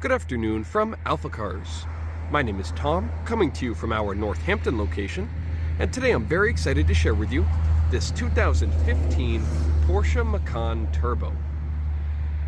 Good afternoon from AlphaCars. My name is Tom, coming to you from our Hampton location, and today I'm very excited to share with you this 2015 Porsche Macan Turbo.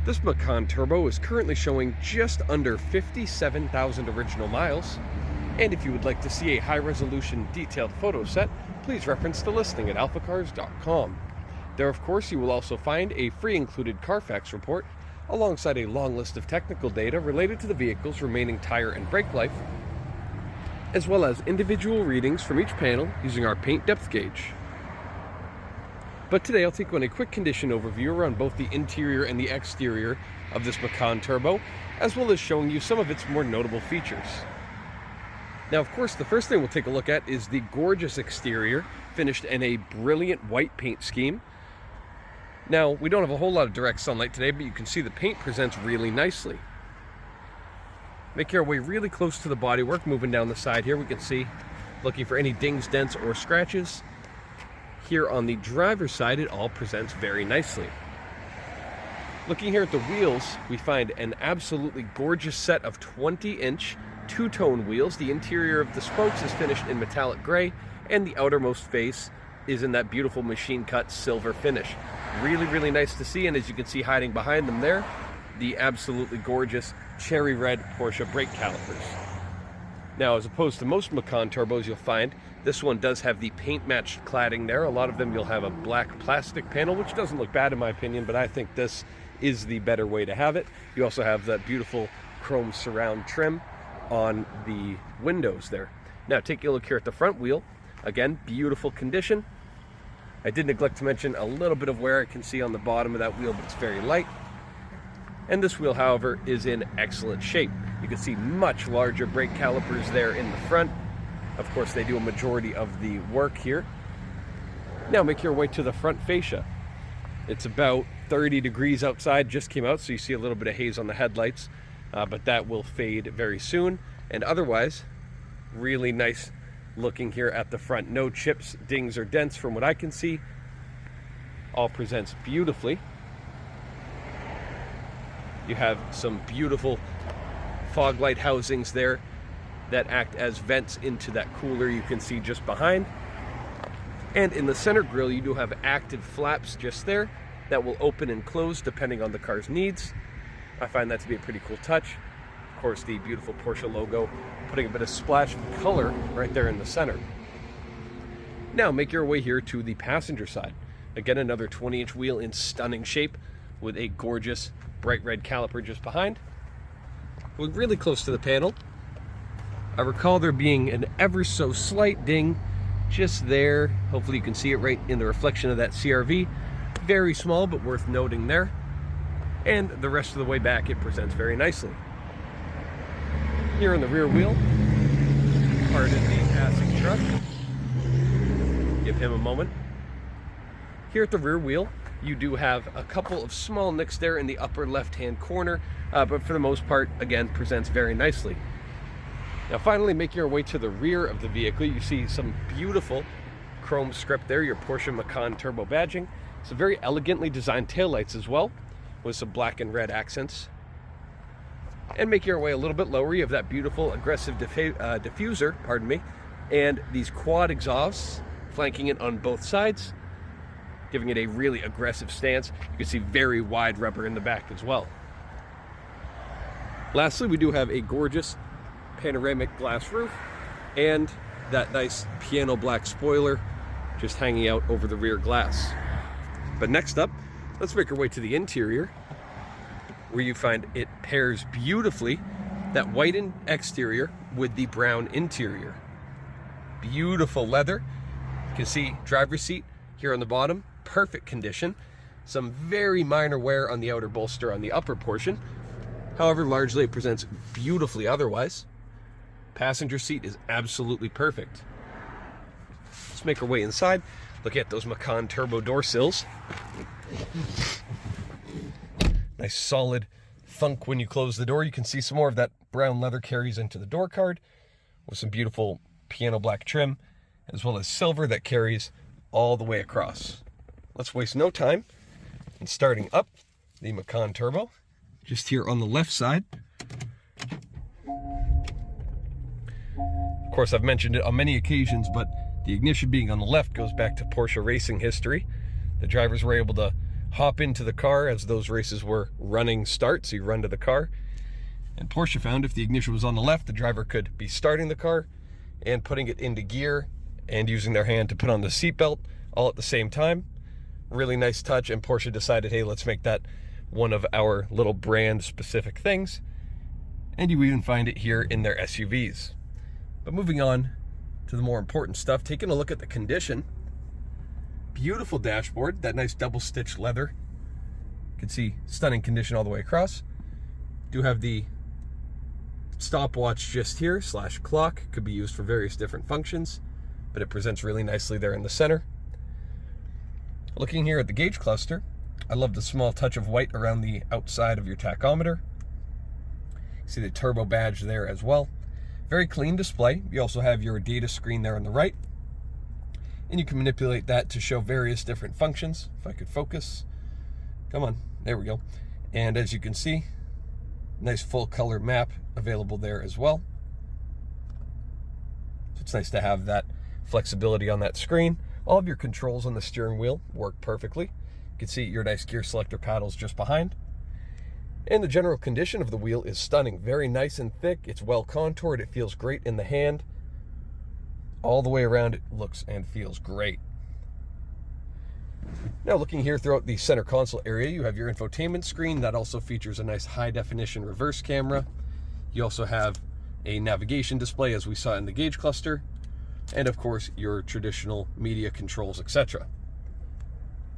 This Macan Turbo is currently showing just under 57,000 original miles, and if you would like to see a high-resolution detailed photo set, please reference the listing at alphacars.com. There, of course, you will also find a free included Carfax report alongside a long list of technical data related to the vehicle's remaining tire and brake life, as well as individual readings from each panel using our paint depth gauge. But today I'll take you on a quick condition overview around both the interior and the exterior of this Macan Turbo, as well as showing you some of its more notable features. Now, of course, the first thing we'll take a look at is the gorgeous exterior, finished in a brilliant white paint scheme. Now, we don't have a whole lot of direct sunlight today, but you can see the paint presents really nicely. Making our way really close to the bodywork, moving down the side here, we can see, looking for any dings, dents, or scratches. Here on the driver's side, it all presents very nicely. Looking here at the wheels, we find an absolutely gorgeous set of 20-inch two-tone wheels. The interior of the spokes is finished in metallic gray, and the outermost face is in that beautiful machine-cut silver finish. Really, really nice to see, and as you can see hiding behind them there, the absolutely gorgeous cherry red Porsche brake calipers. Now, as opposed to most Macan Turbos you'll find, this one does have the paint-matched cladding there. A lot of them you'll have a black plastic panel, which doesn't look bad in my opinion, but I think this is the better way to have it. You also have that beautiful chrome surround trim on the windows there. Now, taking a look here at the front wheel, again, beautiful condition. I did neglect to mention a little bit of wear I can see on the bottom of that wheel, but it's very light. And this wheel, however, is in excellent shape. You can see much larger brake calipers there in the front. Of course, they do a majority of the work here. Now, make your way to the front fascia. It's about 30 degrees outside, just came out, so you see a little bit of haze on the headlights, but that will fade very soon. And otherwise, really nice looking here at the front. No chips, dings, or dents from what I can see. All presents beautifully. You have some beautiful fog light housings there that act as vents into that cooler you can see just behind. And in the center grille, you do have active flaps just there that will open and close depending on the car's needs. I find that to be a pretty cool touch. Of course, the beautiful Porsche logo, putting a bit of splash of color right there in the center. Now, make your way here to the passenger side. Again, another 20-inch wheel in stunning shape with a gorgeous bright red caliper just behind. We're really close to the panel. I recall there being an ever so slight ding just there. Hopefully you can see it right in the reflection of that CRV. Very small, but worth noting there. And the rest of the way back, it presents very nicely. Here on the rear wheel, pardon the passing truck. Give him a moment. Here at the rear wheel, you do have a couple of small nicks there in the upper left-hand corner, but for the most part, again, presents very nicely. Now, finally, making your way to the rear of the vehicle, you see some beautiful chrome script there, your Porsche Macan Turbo badging. Some very elegantly designed taillights as well, with some black and red accents. And making your way a little bit lower, you have that beautiful aggressive diffuser, pardon me, and these quad exhausts flanking it on both sides, giving it a really aggressive stance. You can see very wide rubber in the back as well. Lastly, we do have a gorgeous panoramic glass roof and that nice piano black spoiler just hanging out over the rear glass. But next up, let's make our way to the interior, where you find it pairs beautifully, that white exterior with the brown interior. Beautiful leather. You can see driver's seat here on the bottom, perfect condition. Some very minor wear on the outer bolster on the upper portion. However, largely it presents beautifully otherwise. Passenger seat is absolutely perfect. Let's make our way inside. Look at those Macan Turbo door sills. Nice solid thunk when you close the door. You can see some more of that brown leather carries into the door card with some beautiful piano black trim, as well as silver that carries all the way across. Let's waste no time in starting up the Macan Turbo. Just here on the left side, Of course, I've mentioned it on many occasions, but the ignition being on the left goes back to Porsche racing history. The drivers were able to hop into the car as those races were running start, so you run to the car. And Porsche found if the ignition was on the left, the driver could be starting the car and putting it into gear and using their hand to put on the seatbelt all at the same time. Really nice touch, and Porsche decided, hey, let's make that one of our little brand specific things. And you even find it here in their SUVs. But moving on to the more important stuff, taking a look at the condition. Beautiful dashboard, that nice double stitched leather. You can see stunning condition all the way across. Do have the stopwatch just here, / clock, could be used for various different functions, but it presents really nicely there in the center. Looking here at the gauge cluster, I love the small touch of white around the outside of your tachometer. See the turbo badge there as well. Very clean display. You also have your data screen there on the right, and you can manipulate that to show various different functions. If I could focus, come on, there we go. And as you can see, nice full color map available there as well. So it's nice to have that flexibility on that screen. All of your controls on the steering wheel work perfectly. You can see your nice gear selector paddles just behind. And the general condition of the wheel is stunning. Very nice and thick. It's well contoured. It feels great in the hand. All the way around, it looks and feels great. Now looking here throughout the center console area, you have your infotainment screen that also features a nice high definition reverse camera. You also have a navigation display as we saw in the gauge cluster, and of course your traditional media controls, etc.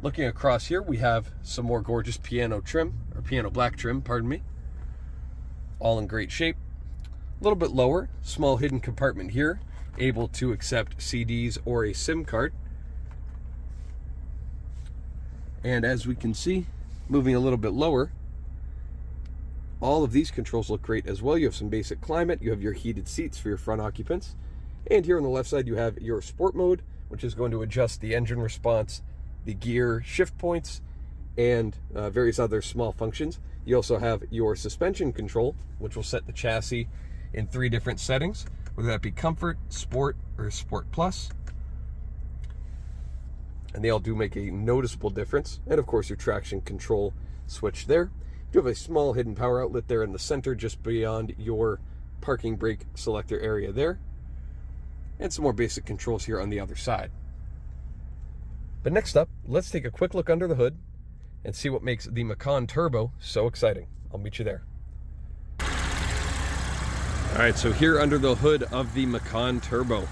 Looking across here, we have some more gorgeous piano black trim, pardon me. All in great shape. A little bit lower, small hidden compartment here, able to accept CDs or a SIM card. And as we can see, moving a little bit lower, all of these controls look great as well. You have some basic climate, you have your heated seats for your front occupants. And here on the left side, you have your sport mode, which is going to adjust the engine response, the gear shift points, and various other small functions. You also have your suspension control, which will set the chassis in 3 different settings, whether that be Comfort, Sport, or Sport Plus. And they all do make a noticeable difference. And of course, your traction control switch there. You have a small hidden power outlet there in the center, just beyond your parking brake selector area there. And some more basic controls here on the other side. But next up, let's take a quick look under the hood and see what makes the Macan Turbo so exciting. I'll meet you there. All right, so here under the hood of the Macan Turbo,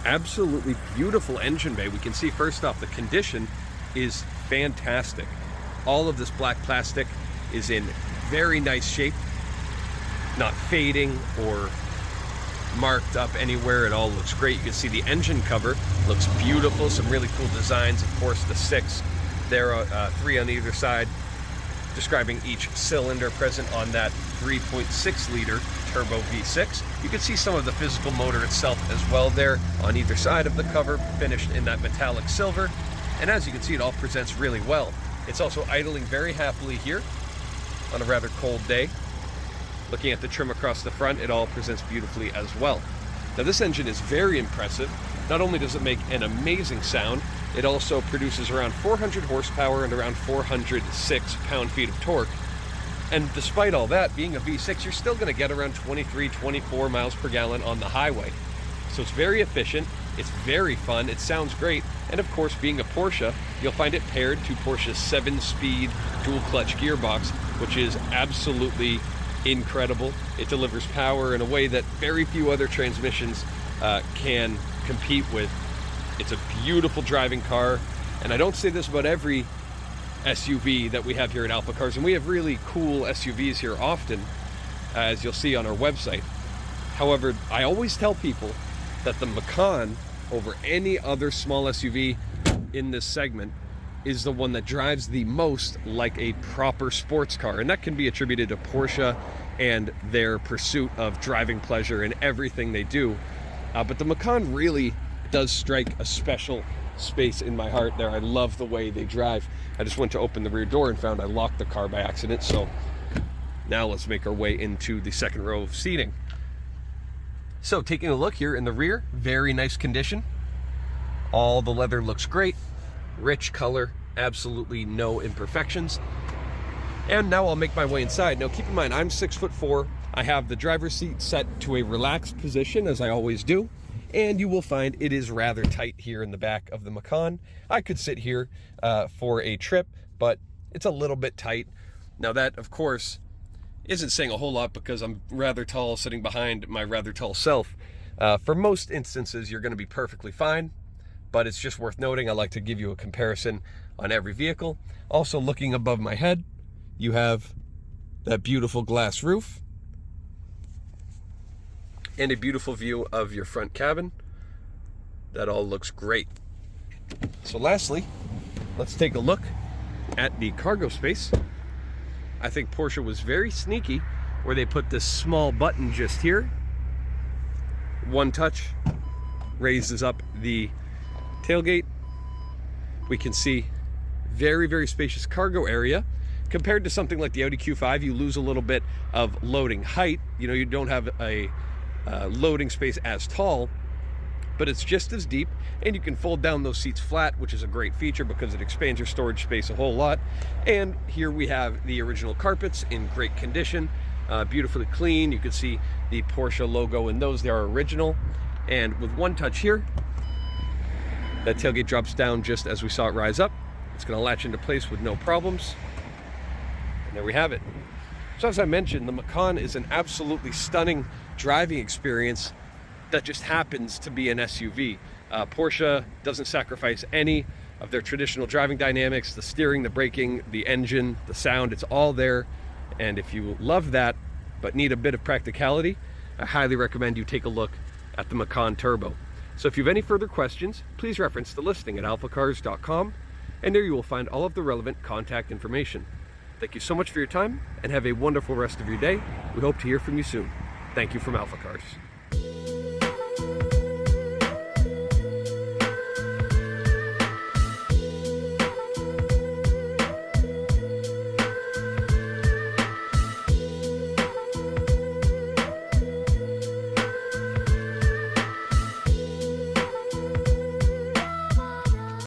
absolutely beautiful engine bay. We can see first off, the condition is fantastic. All of this black plastic is in very nice shape, not fading or marked up anywhere. It all looks great. You can see the engine cover looks beautiful. Some really cool designs. Of course, the 6. There are 3 on either side, describing each cylinder present on that 3.6 liter turbo V6. You can see some of the physical motor itself as well there on either side of the cover, finished in that metallic silver. And as you can see, it all presents really well. It's also idling very happily here on a rather cold day. Looking at the trim across the front, it all presents beautifully as well. Now this engine is very impressive. Not only does it make an amazing sound, it also produces around 400 horsepower and around 406 pound-feet of torque. And despite all that, being a V6, you're still going to get around 23, 24 miles per gallon on the highway. So it's very efficient, it's very fun, it sounds great, and of course, being a Porsche, you'll find it paired to Porsche's 7-speed dual-clutch gearbox, which is absolutely incredible. It delivers power in a way that very few other transmissions can compete with. It's a beautiful driving car, and I don't say this about every SUV that we have here at AlphaCars, and we have really cool SUVs here often, as you'll see on our website. However, I always tell people that the Macan, over any other small SUV in this segment, is the one that drives the most like a proper sports car, and that can be attributed to Porsche and their pursuit of driving pleasure in everything they do. But the Macan really does strike a special space in my heart there. I love the way they drive. I just went to open the rear door and found I locked the car by accident, so now let's make our way into the second row of seating. So taking a look here in the rear, very nice condition. All the leather looks great, rich color, absolutely no imperfections. And now I'll make my way inside. Now keep in mind, I'm 6'4". I have the driver's seat set to a relaxed position, as I always do. And you will find it is rather tight here in the back of the Macan. I could sit here for a trip, but it's a little bit tight. Now that, of course, isn't saying a whole lot because I'm rather tall sitting behind my rather tall self. For most instances, you're gonna be perfectly fine, but it's just worth noting. I like to give you a comparison on every vehicle. Also, looking above my head, you have that beautiful glass roof and a beautiful view of your front cabin. That all looks great. So lastly, let's take a look at the cargo space. I think Porsche was very sneaky where they put this small button just here. One touch raises up the tailgate. We can see very, very spacious cargo area. Compared to something like the Audi Q5, you lose a little bit of loading height. You know, you don't have a loading space as tall, but it's just as deep, and you can fold down those seats flat, which is a great feature because it expands your storage space a whole lot. And here we have the original carpets in great condition, beautifully clean. You can see the Porsche logo in those. They are original. And with one touch here, that tailgate drops down just as we saw it rise up. It's going to latch into place with no problems. And there we have it. So as I mentioned, the Macan is an absolutely stunning driving experience that just happens to be an SUV. Porsche doesn't sacrifice any of their traditional driving dynamics, the steering, the braking, the engine, the sound, it's all there. And if you love that, but need a bit of practicality, I highly recommend you take a look at the Macan Turbo. So if you have any further questions, please reference the listing at alphacars.com, and there you will find all of the relevant contact information. Thank you so much for your time, and have a wonderful rest of your day. We hope to hear from you soon. Thank you from AlphaCars.